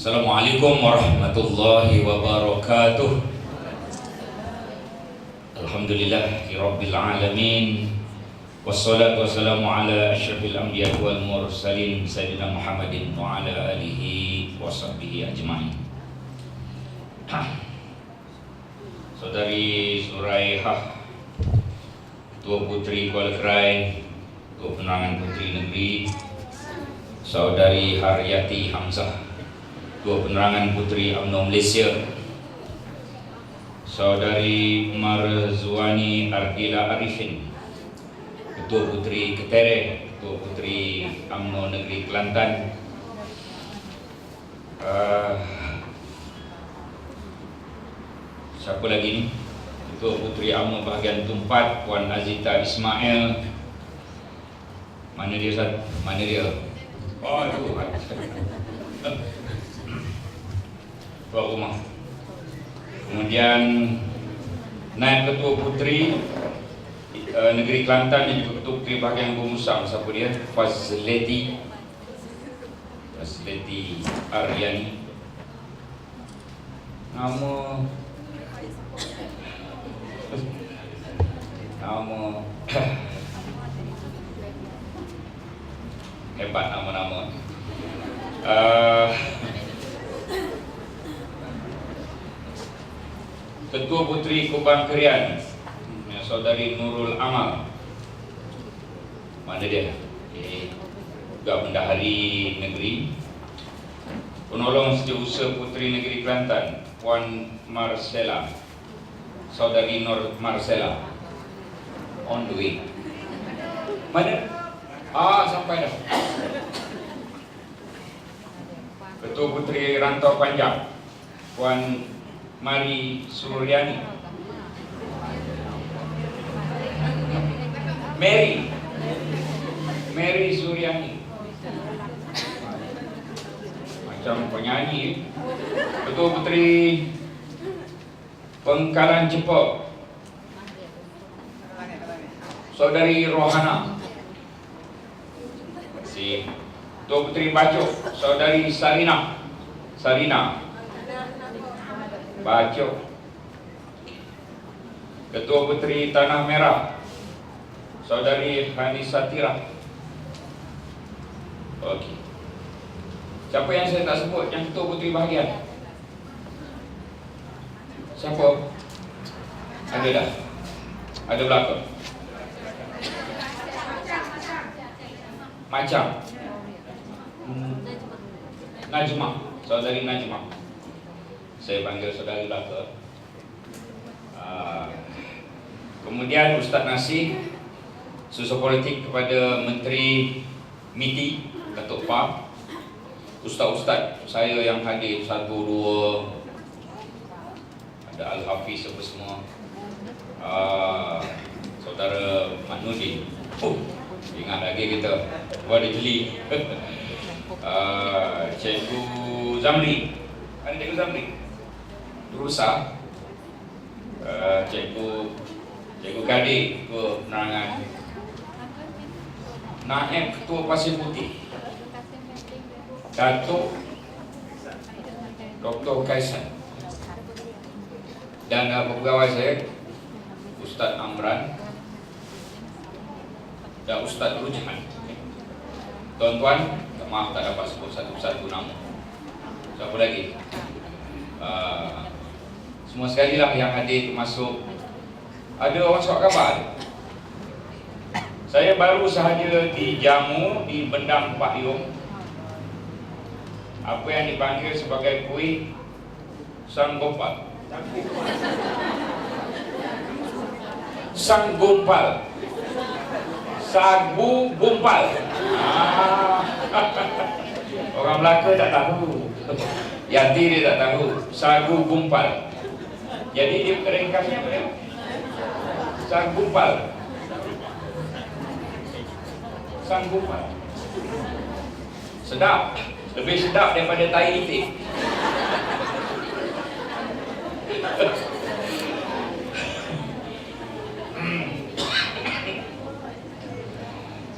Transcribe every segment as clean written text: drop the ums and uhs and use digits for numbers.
Assalamualaikum warahmatullahi wabarakatuh. Alhamdulillahirabbil alamin. Wassalatu wassalamu ala asyrafil anbiya'i wal mursalin sayyidina Muhammadin wa ala alihi washabbihi ajmain. Saudari Suraihah, Tua Putri Kuala Krai, Tua Penerangan Puteri Negeri, Saudari Haryati Hamzah, Tua Penerangan Puteri UMNO Malaysia, Saudari Marzuani Ardila Arifin, Ketua Puteri Ketere, Ketua Puteri UMNO Negeri Kelantan, siapa lagi ni? Ketua Puteri UMNO Bahagian Tumpat, Puan Azita Ismail. Mana dia Ustaz? Mana dia? Oh, itu Tuan Rumah. Kemudian Naib Ketua Puteri Negeri Kelantan dan juga Ketua Puteri Bahagian Pemusang. Siapa dia? Fazleti Aryani. Nama hebat nama-nama. Ketua Puteri Kubang Kerian, Saudari Nurul Amal. Mana dia? Juga Bendahari Negeri. Penolong Setiausaha Puteri Negeri Kelantan, Puan Marcella, Saudari Nur Marcella. On the way. Mana? Sampai dah. Ketua Puteri Rantau Panjang, Puan Mari Suryani. Mary Suryani. Macam penyanyi. Ketua Puteri Pengkalan Cepok, Saudari Rohana. Ketua Puteri Bacok, Saudari Sarina Bacok. Ketua Puteri Tanah Merah, Saudari Hanisatira. Okey. Siapa yang saya tak sebut yang Ketua Puteri Bahagian? Siapa? Ada dah? Ada belakang? Macam Najmah, Saudari Najmah. Saya panggil Saudari belakang. Kemudian Ustaz Nasir, Susu Politik kepada Menteri MITI, Datuk PAM. Ustaz-ustaz saya yang hadir, 1, 2, ada Al-Hafiz apa semua, Saudara Maknudin. Ingat lagi kita, ada jeli. Cikgu Zamri, ada Cikgu Zamri Terusa, Cikgu Kadir, Ketua Penerangan, Naib Ketua Pasir Putih, Datuk Dr. Kaisan, dan pegawai saya Ustaz Amran dan Ustaz Rujhan. Tuan-tuan, maaf tak dapat sebut satu-satu nama. Siapa lagi? Semua sekali lah yang hadir, termasuk ada orang surat khabar. Saya baru sahaja dijamu di Bendang Pak Yong, apa yang dipanggil sebagai kuih Sang Gompal. Sang Gompal, Sagu Gompal. Orang Melaka tak tahu, Yati dia tak tahu. Sagu Gompal. Jadi dia ringkasnya apa dia? Sang Gompal. Sang Gompal. Sedap. Lebih sedap daripada tai itik.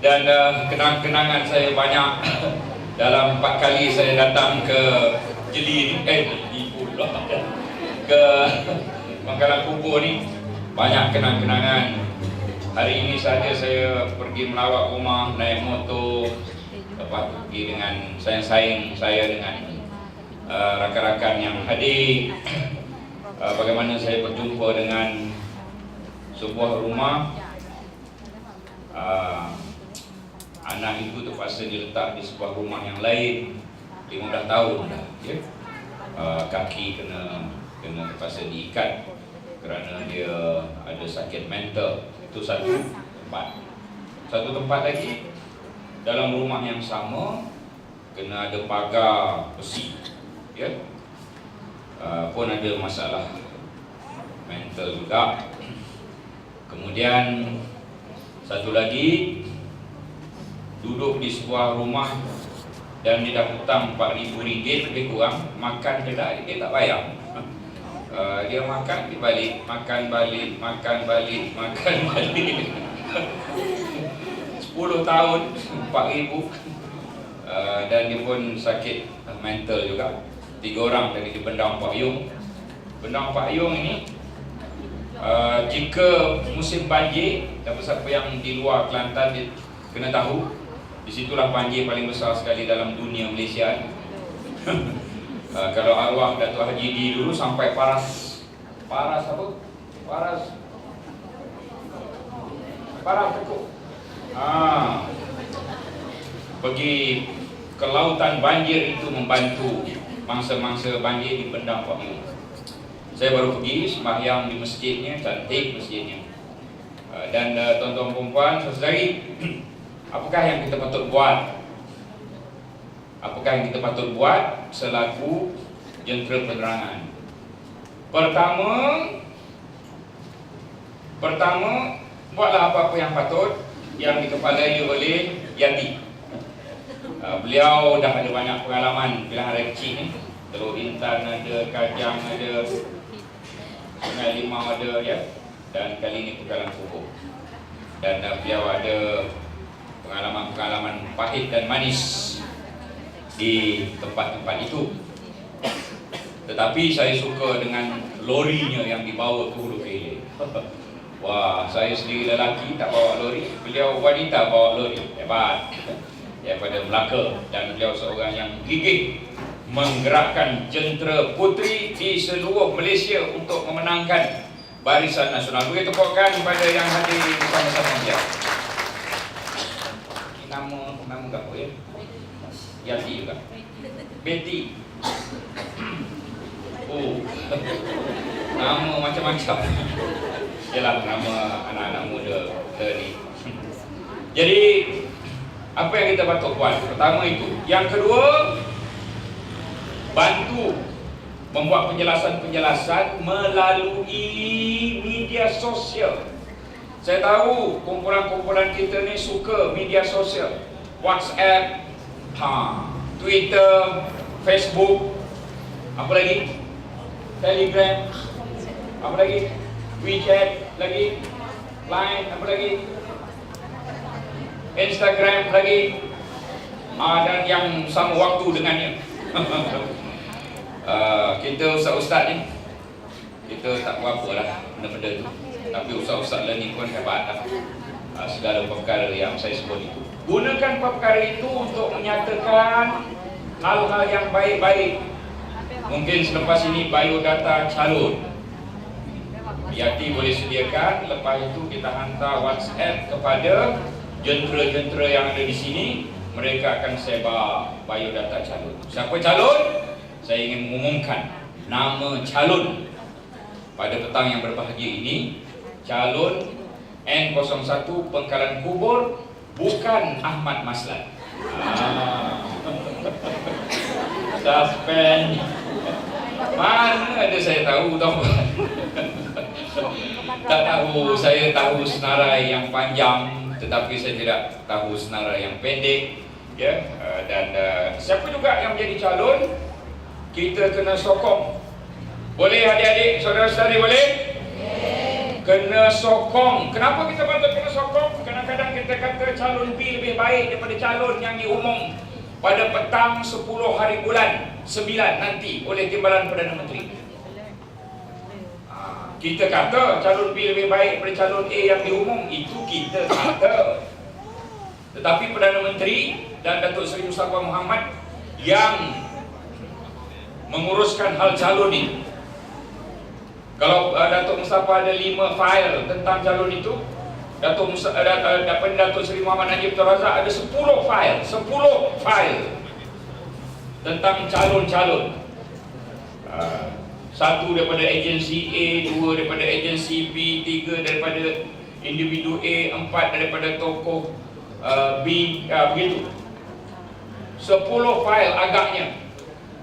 Dan kenang-kenangan saya banyak dalam 4 kali saya datang ke jeli pula ke Pangkalan Kubur ni banyak kenang-kenangan. Hari ini saja saya pergi melawat rumah naik motor, lepas pergi dengan sayang-sayang saya dengan rakan-rakan yang hadir. Bagaimana saya berjumpa dengan sebuah rumah, anak itu terpaksa diletak di sebuah rumah yang lain 15 tahun dah, ya. Kaki kena terpaksa diikat kerana dia ada sakit mental. Itu satu tempat lagi dalam rumah yang sama kena ada pagar besi, ya. Pun ada masalah mental juga. Kemudian satu lagi duduk di sebuah rumah dan dia dah hutang RM4,000 lebih kurang, makan dia tak bayar. Dia makan, dia balik, makan balik 10 tahun 4,000. Dan dia pun sakit mental juga. 3 orang tadi di Bendang Pak Yung. Bendang Pak Yung ini jika musim banjir, siapa yang di luar Kelantan dia kena tahu, disitulah banjir paling besar sekali dalam dunia Malaysia. Kalau arwah Datuk Haji Di dulu sampai paras pekuk. Pergi ke lautan banjir itu membantu mangsa-mangsa banjir di Bendang Pak Yung. Saya baru pergi sembahyang di masjidnya, cantik masjidnya. Dan tuan-tuan perempuan, saudari, apakah yang kita patut buat? Apakah yang kita patut buat selaku jentera penerangan? Pertama, buatlah apa-apa yang patut yang dikepalai oleh Yati. Beliau dah ada banyak pengalaman bila hari kecil ni. Teluk Intan ada, Kajang ada, Sungai Limau ada, ya. Dan kali ini Pangkalan Kubur. Dan beliau ada pengalaman-pengalaman pahit dan manis di tempat-tempat itu. Tetapi saya suka dengan lorinya yang dibawa ke Hulu Kehilir. Wah, saya sendiri lelaki tak bawa lori, beliau wanita bawa lori. Hebat. Daripada Melaka, dan beliau seorang yang gigih menggerakkan jentera puteri di seluruh Malaysia untuk memenangkan Barisan Nasional. Beri tepukan kepada yang hadir bersama-sama dia. Nama apa ya? Yati juga. Betty. Oh. Nama macam-macam. Ialah nama anak-anak muda ni. Jadi apa yang kita patut buat? Pertama itu. Yang kedua, bantu membuat penjelasan-penjelasan melalui media sosial. Saya tahu kumpulan-kumpulan kita ni suka media sosial. WhatsApp, Twitter, Facebook, apa lagi? Telegram, apa lagi? WeChat lagi, Line, apa lagi? Instagram lagi, dan yang sama waktu dengannya. Kita ustaz-ustaz ni, kita tak berapa lah benda-benda tu. Tapi ustaz-ustaz ni pun hebat lah. Segala perkara yang saya sebut itu, gunakan perkara itu untuk menyatakan hal-hal yang baik-baik. Mungkin selepas ini biodata calon Yati boleh sediakan. Lepas itu kita hantar WhatsApp kepada jentera-jentera yang ada di sini. Mereka akan sebar biodata calon. Siapa calon? Saya ingin mengumumkan nama calon pada petang yang berbahagia ini. Calon N01 Pangkalan Kubur bukan Ahmad Maslan. Suspend. Mana ada saya tahu tahu. Tak tahu, saya tahu senarai yang panjang, tetapi saya tidak tahu senarai yang pendek, ya. Dan siapa juga yang menjadi calon, kita kena sokong. Boleh adik-adik, saudara-saudari, boleh? Kena sokong. Kenapa kita patut kena sokong? Kadang-kadang kita kata calon B lebih baik daripada calon yang diumum pada petang 10 hari bulan. nanti oleh Timbalan Perdana Menteri. Kita kata calon B lebih baik daripada calon A yang diumum, itu kita kata. Tetapi Perdana Menteri dan Datuk Seri Mustafa Mohamad yang menguruskan hal calon ini. Kalau Datuk Mustafa ada 5 file tentang calon itu, Datuk Seri Muhammad Najib Tun Razak ada 10 file tentang calon-calon. Satu daripada agensi A, 2 daripada agensi B, 3 daripada individu A, 4 daripada tokoh B, begitu. 10 file agaknya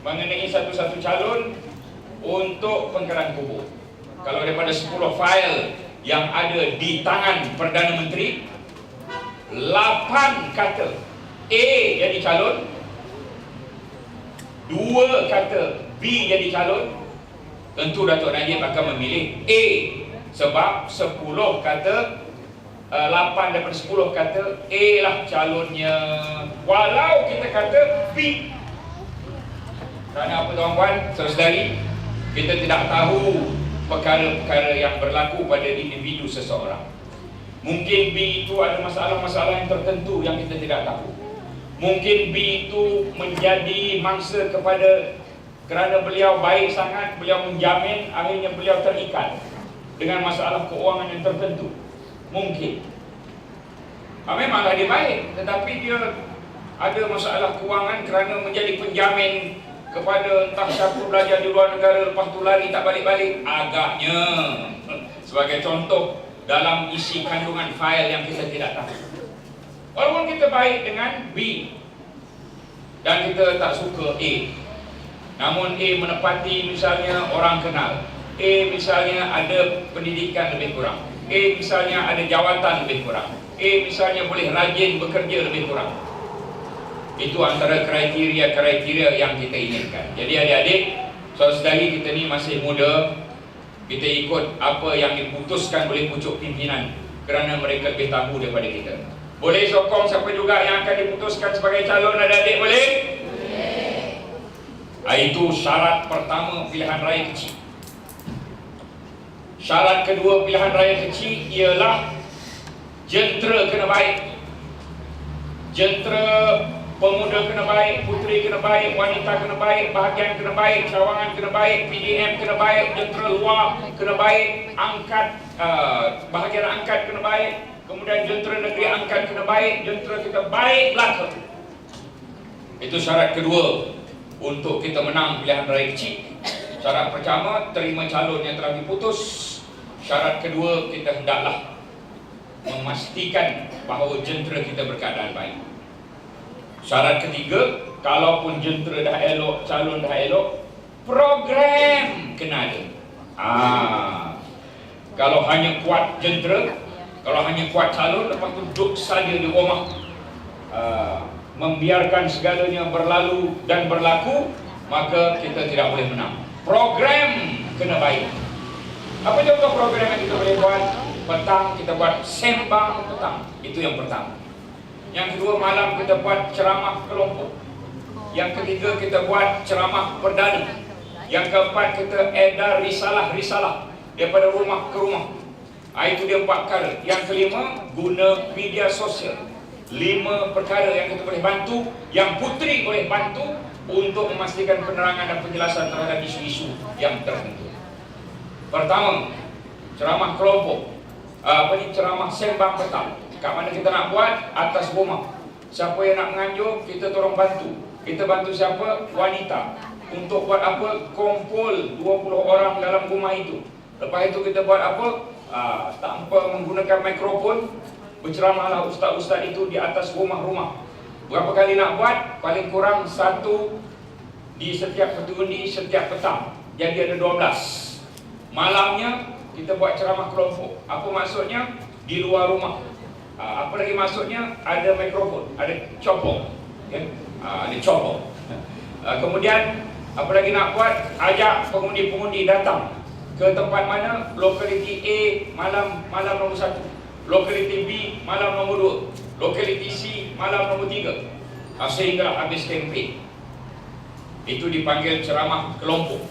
mengenai satu-satu calon untuk pengkaran kubur. Kalau daripada 10 file yang ada di tangan Perdana Menteri, 8 kata A jadi calon, 2 kata B jadi calon. Tentu Datuk Najib akan memilih A, sebab 10 kata 8 daripada 10 kata A lah calonnya, walau kita kata B. Kerana apa tuan-tuan, saudari, kita tidak tahu perkara-perkara yang berlaku pada individu seseorang. Mungkin B itu ada masalah-masalah yang tertentu yang kita tidak tahu. Mungkin B itu menjadi mangsa kerana beliau baik sangat, beliau menjamin, akhirnya beliau terikat dengan masalah keuangan yang tertentu. Mungkin memanglah dia baik, tetapi dia ada masalah keuangan kerana menjadi penjamin kepada entah siapa belajar di luar negara, lepas tu lari tak balik-balik. Agaknya sebagai contoh dalam isi kandungan file yang kita tidak tahu. Walaupun kita baik dengan B dan kita tak suka A, namun A menepati misalnya orang kenal, A misalnya ada pendidikan lebih kurang, A misalnya ada jawatan lebih kurang, A misalnya boleh rajin bekerja lebih kurang. Itu antara kriteria-kriteria yang kita inginkan. Jadi adik-adik, saudari kita ni masih muda, kita ikut apa yang diputuskan oleh pucuk pimpinan kerana mereka lebih tahu daripada kita. Boleh sokong siapa juga yang akan diputuskan sebagai calon, adik-adik boleh? Boleh. Itu syarat pertama pilihan raya kecil. Syarat kedua pilihan raya kecil ialah jentera kena baik. Jentera pemuda kena baik, puteri kena baik, wanita kena baik, bahagian kena baik, cawangan kena baik, PDM kena baik, jentera luar kena baik, angkat bahagian angkat kena baik, kemudian jentera negeri angkat kena baik, jentera kita baik belaka. Itu syarat kedua untuk kita menang pilihan raya kecil. Syarat pertama, terima calon yang telah diputus. Syarat kedua, kita hendaklah memastikan bahawa jentera kita berkeadaan baik. Syarat ketiga, kalaupun jentera dah elok, calon dah elok, program kena ada. Kalau hanya kuat jentera, kalau hanya kuat calon, lepas tu duduk saja di rumah, membiarkan segalanya berlalu dan berlaku, maka kita tidak boleh menang. Program kena baik. Apa contoh program yang kita boleh buat? Petang kita buat sembang petang, itu yang pertama. Yang kedua, malam kita buat ceramah kelompok. Yang ketiga, kita buat ceramah perdana. Yang keempat, kita edar risalah-risalah daripada rumah ke rumah. Itu dia 4 perkara. Yang kelima, guna media sosial. 5 perkara yang kita boleh bantu, yang puteri boleh bantu untuk memastikan penerangan dan penjelasan terhadap isu-isu yang tertentu. Pertama, ceramah kelompok. Ceramah sembang petang. Kat mana kita nak buat? Atas rumah. Siapa yang nak menganjur, kita tolong bantu. Kita bantu siapa? Wanita. Untuk buat apa? Kumpul 20 orang dalam rumah itu. Lepas itu kita buat apa? Tanpa menggunakan mikrofon, berceramahlah ustaz-ustaz itu di atas rumah-rumah. Berapa kali nak buat? Paling kurang 1 di setiap petundi setiap petang. Jadi ada 12. Malamnya kita buat ceramah kelompok. Apa maksudnya? Di luar rumah. Apa lagi maksudnya? Ada mikrofon, ada chopper, ya? Ada chopper. Kemudian apa lagi nak buat? Ajak pengundi-pengundi datang ke tempat mana? Lokaliti A malam nombor 1, lokaliti B malam nombor 2, lokaliti C malam nombor 3, sehingga habis kempen. Itu dipanggil ceramah kelompok.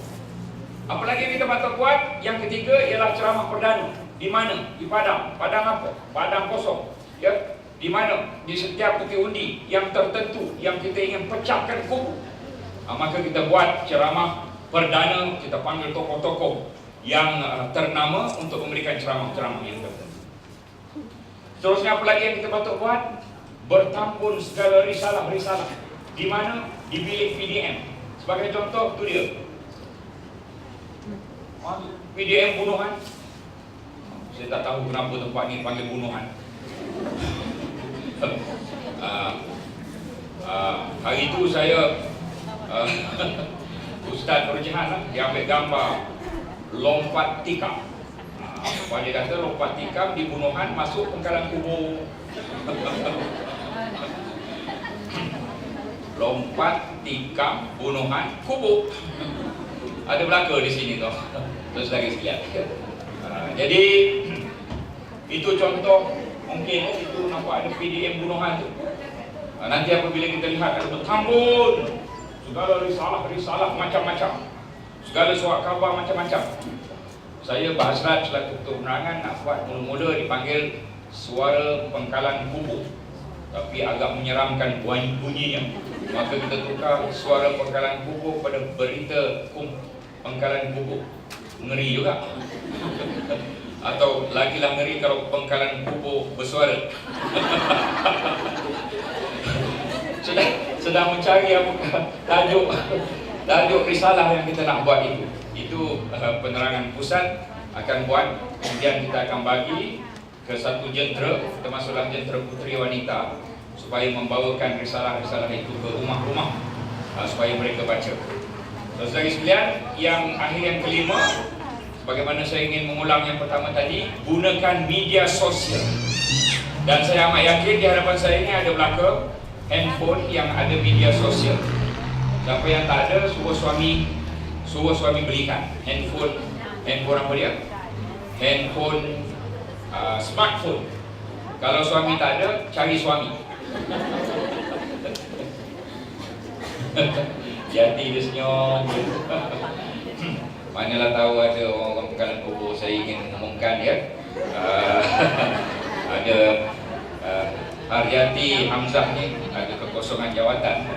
Apalagi kita patut buat? Yang ketiga ialah ceramah perdana. Di mana? Di padang. Padang apa? Padang kosong. Ya, di mana? Di setiap peti undi yang tertentu yang kita ingin pecahkan kubu. Maka kita buat ceramah perdana, kita panggil tokoh-tokoh yang ternama untuk memberikan ceramah-ceramah yang tertentu. Seterusnya apa lagi yang kita patut buat? Bertampun segala risalah-risalah. Di mana? Di bilik PDM. Sebagai contoh, itu dia. PDM bunuhan. Saya tak tahu kenapa tempat ini panggil bunuhan. Hari itu saya Ustaz Nurjahan dia ambil gambar lompat tikam. Dia kata lompat tikam di bunuhan masuk pengkalan kubur. Lompat tikam bunuhan kubur. Ada belaka di sini tu. Terus lagi sekalian. Jadi itu contoh, mungkin itu nampak ada PDM bunuhan tu. Nanti apabila kita lihat ada bertambun segala risalah macam-macam, segala surat khabar macam-macam. Saya berhasrat selaku ketua penerangan nak buat mula-mula dipanggil suara pengkalan kubur, tapi agak menyeramkan bunyinya. Maka kita tukar suara pengkalan kubur pada berita pengkalan kubur. Ngeri juga. Atau lagilah ngeri kalau pengkalan kubur bersuara. sedang mencari apakah tajuk risalah yang kita nak buat itu. Itu penerangan pusat akan buat. Kemudian kita akan bagi ke satu jentera, termasuklah jentera puteri wanita, supaya membawakan risalah-risalah itu ke rumah-rumah supaya mereka baca. Saudara sekalian, yang akhir yang kelima, bagaimana saya ingin mengulang yang pertama tadi, gunakan media sosial. Dan saya amat yakin di hadapan saya ini ada belaka handphone yang ada media sosial. Siapa yang tak ada, suruh suami belikan handphone apa dia? Handphone smartphone. Kalau suami tak ada, cari suami. Jadi dia senyum. Manalah tahu ada orang-orang pengkalan kubur. Saya ingin mengumumkan ya, ada Haryati Hamzah ni ada kekosongan jawatan.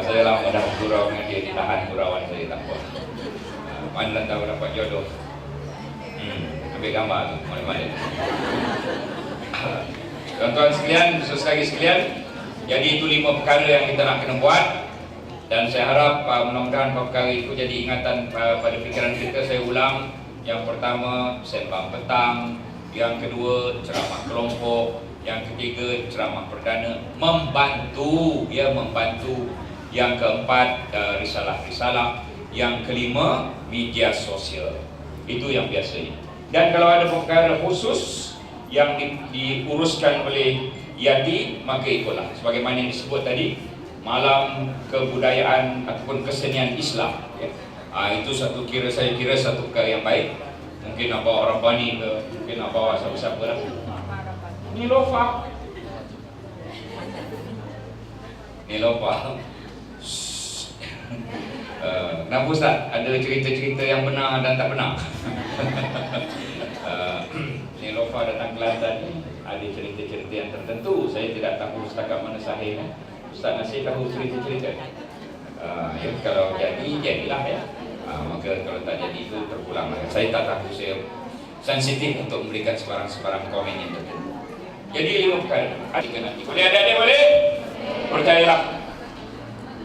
Saya lama dah gurau dengan dia, ditahan gurauan saya tak buat. Manalah tahu dapat jodoh. Ambil gambar tu, mana-mana. Tuan-tuan sekalian, saudara sekalian, jadi itu 5 perkara yang kita nak kena buat. Dan saya harap mudah-mudahan perkara itu jadi ingatan pada fikiran kita. Saya ulang, yang pertama sembang petang, yang kedua ceramah kelompok, yang ketiga ceramah perdana, membantu. Yang keempat risalah-risalah, yang kelima media sosial. Itu yang biasa. Dan kalau ada perkara khusus yang diuruskan oleh Yati, maka ikutlah sebagaimana yang disebut tadi, malam kebudayaan ataupun kesenian Islam ya. Itu saya kira satu perkara yang baik. Mungkin nak bawa orang Bani ke, mungkin nak bawa siapa-siapa lah. Nilofa. Kenapa Ustaz? Ada cerita-cerita yang benar dan tak benar. Nilofa datang Kelantan ni ada cerita-cerita yang tertentu. Saya tidak tahu setakat mana sahih. Ustaz Nasir tahu cerita-cerita. Ya, kalau jadilah ya. Maka kalau tak jadi itu terpulanglah. Saya tak tahu, saya sensitif untuk memberikan sebarang-sebarang komen yang tertentu. Jadi 5 perkara. Nanti boleh adik-adik boleh? Percayalah,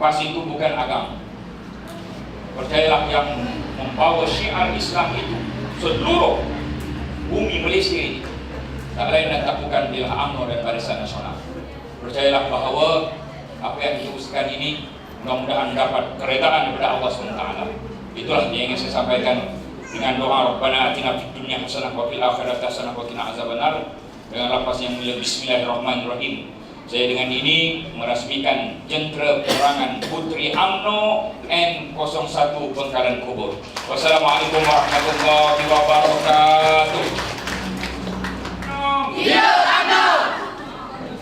PAS itu bukan agama. Percayalah, yang membawa syiar Islam itu seluruh bumi Malaysia ini tak lain dan tak bukan bila UMNO dan Barisan Nasional. Percayalah bahawa apa yang diusahakan ini mudah-mudahan dapat keredaan daripada Allah SWT. Itulah yang ingin saya sampaikan dengan doa Rabbana atina fid dunya hasanah wa fil akhirati hasanah wa qina azabannar, dengan lafaz yang mulia Bismillahirrahmanirrahim. Saya dengan ini merasmikan jentera perangan Puteri UMNO N01 Pengkalan Kubur. Wassalamualaikum warahmatullahi wabarakatuh. Hidup UMNO!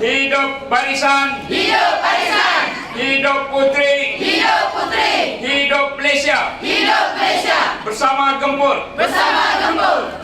Hidup barisan! Hidup barisan! Hidup Putri! Hidup Putri! Hidup Malaysia! Hidup Malaysia! Bersama Gempur! Bersama Gempur!